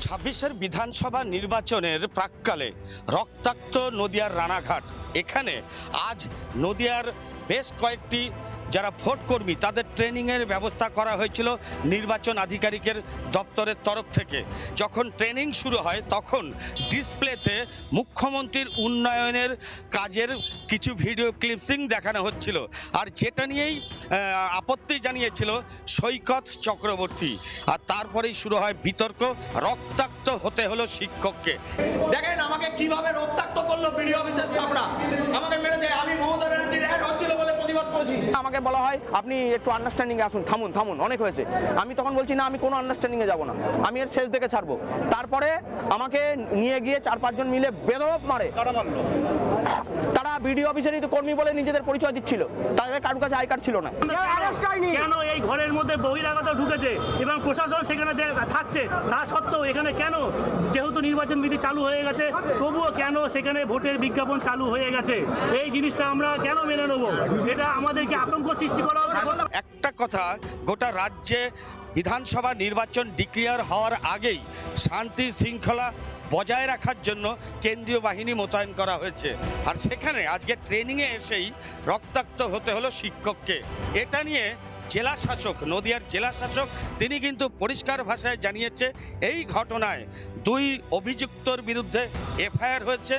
ছাব্বিশের বিধানসভা নির্বাচনের প্রাক্কালে রক্তাক্ত নদিয়ার রানাঘাট। এখানে আজ নদিয়ার বেশ কয়েকটি যারা ভোট কর্মী তাদের ট্রেনিংয়ের ব্যবস্থা করা হয়েছিল নির্বাচন আধিকারিকের দপ্তরের তরফ থেকে। যখন ট্রেনিং শুরু হয় তখন ডিসপ্লেতে মুখ্যমন্ত্রীর উন্নয়নের কাজের কিছু ভিডিও ক্লিপসিং দেখানো হচ্ছিল, আর যেটা নিয়েই আপত্তি জানিয়েছিল সৈকত চক্রবর্তী। আর তারপরেই শুরু হয় বিতর্ক, রক্তাক্ত হতে হলো শিক্ষককে। দেখেন আমাকে কিভাবে রক্তাক্ত করলো বিডিও অফিসের স্টাফরা, আমাকে মেরেছে। আমি মমতা ব্যানার্জির অ্যাড হচ্ছিল বলে প্রতিবাদ করেছি। আমাকে বলা হয় আপনি একটু আন্ডারস্ট্যান্ডিংয়ে আসুন, থামুন থামুন, অনেক হয়েছে। আমি তখন বলছি না, আমি কোনো আন্ডারস্ট্যান্ডিংয়ে যাব না, আমি এর শেষ দেখে ছাড়বো। তারপরে আমাকে নিয়ে গিয়ে 4-5 জন মিলে বেদরব মারে। তারা বিডিও অফিসেরই তো কর্মী বলে নিজেদের পরিচয় দিচ্ছিল, তাদের কারোর কাছে আই কার্ড ছিল না। কেন এই ঘরের মধ্যে বহিরাগত ঢুকেছে এবং প্রশাসন সেখানে থাকছে, তা সত্ত্বেও এখানে কেন, যেহেতু নির্বাচন বিধি চালু হয়ে গেছে তবুও কেন সেখানে ভোটের বিজ্ঞাপন চালু হয়ে গেছে? এই জিনিসটা আমরা কেন মেনে নেব? এটা আমাদেরকে আতঙ্ক সৃষ্টি করা হচ্ছে। একটা কথা, গোটা রাজ্যে বিধানসভা নির্বাচন ডিক্লেয়ার হওয়ার আগেই শান্তি শৃঙ্খলা বজায় রাখার জন্য কেন্দ্রীয় বাহিনী মোতায়েন করা হয়েছে, আর সেখানে আজকে ট্রেনিংয়ে এসেই রক্তাক্ত হতে হলো শিক্ষককে। এটা নিয়ে জেলা শাসক, নদিয়ার জেলা শাসক, তিনি কিন্তু পরিষ্কার ভাষায় জানিয়েছে এই ঘটনায় 2 অভিযুক্তর বিরুদ্ধে এফআইআর হয়েছে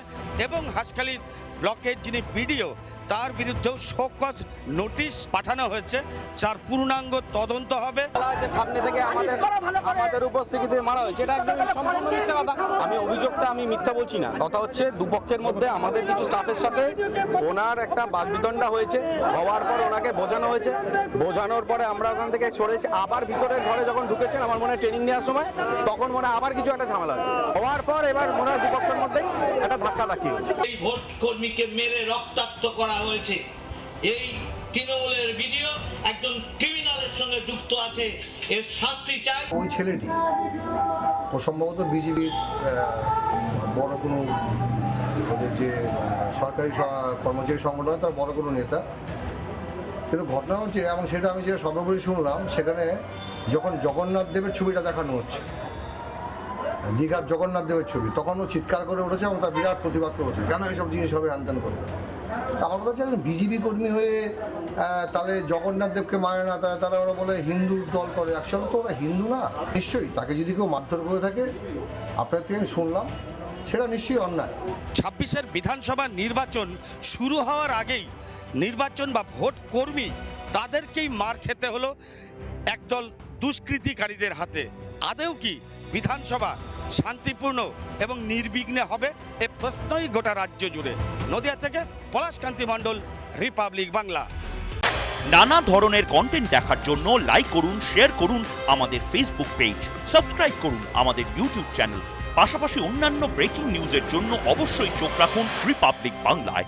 এবং হাসখালী ব্লকের যিনি বিডিও তার বিরুদ্ধেও শোকজ নোটিশ পাঠানো হয়েছে, যার পূর্ণাঙ্গ তদন্ত হবে। সামনে থেকে আমাদের উপস্থিতিতে মারা হয়েছে, এটা একদম সম্পূর্ণ মিথ্যা কথা। আমি অভিযোগটা আমি মিথ্যা বলছি না। কথা হচ্ছে দুপক্ষের মধ্যে আমাদের কিছু স্টাফের সাথে ওনার একটা বাকবিতণ্ডা হয়েছে, হওয়ার পর ওনাকে বোঝানো হয়েছে, বোঝানোর পরে আমরা ওখান থেকে সরেছি। আবার ভিতরের ঘরে যখন ঢুকেছেন আমার মনে হয় ট্রেনিং নেওয়ার সময়, তখন মনে হয় আবার কিছু একটা ঝামেলা হয়েছে। হওয়ার পর এবার মনে হয় দুপক্ষের মধ্যেই একটা ধাক্কাধাক্কি হয়েছে। এই ভোট কর্মীকে মেরে রক্তাক্ত করা হয়েছে। এই তৃণমূলের ভিডিও একজন ক্রিমিনালের সঙ্গে যুক্ত আছে, এর শাস্তি চাই। ওই ছেলেটি সম্ভবত বিজেপির বড় কোনো ওদের যে সরকারি কর্মচারী সংগঠন তার বড় কোনো নেতা। কিন্তু ঘটনা হচ্ছে এবং সেটা আমি যে সর্বোপরি শুনলাম, সেখানে যখন জগন্নাথ দেবের ছবিটা দেখানো হচ্ছে, দীঘার জগন্নাথ দেবের ছবি, তখন ও চিৎকার করে উঠেছে এবং তার বিরাট প্রতিবাদ করেছে, কেন এইসব জিনিস হবে হ্যান করবে। তা আমার কথা হচ্ছে একজন বিজেপি কর্মী হয়ে তাহলে জগন্নাথ দেবকে মানে না, তারা ওরা বলে হিন্দু দল করে। অ্যাকচুয়ালি তো ওরা হিন্দু না। নিশ্চয়ই তাকে যদি কেউ মারধর করে থাকে, আপনার থেকে আমি শুনলাম, সেটা নিশ্চয়ই অন্যায়। 26-এর বিধানসভা নির্বাচন শুরু হওয়ার আগেই নির্বাচন বা ভোট কর্মী তাদেরকেই মার খেতে হলো একদল দুষ্কৃতিকারীদের হাতে। আদেও কি বিধানসভা শান্তিপূর্ণ এবং নির্বিঘ্নে হবে? এ প্রশ্নই গোটা রাজ্য জুড়ে। নদিয়া থেকে পলাশকান্তি মণ্ডল, রিপাবলিক বাংলা। নানা ধরনের কন্টেন্ট দেখার জন্য লাইক করুন, শেয়ার করুন আমাদের ফেসবুক পেজ, সাবস্ক্রাইব করুন আমাদের ইউটিউব চ্যানেল। পাশাপাশি অন্যান্য ব্রেকিং নিউজের জন্য অবশ্যই চোখ রাখুন রিপাবলিক বাংলায়।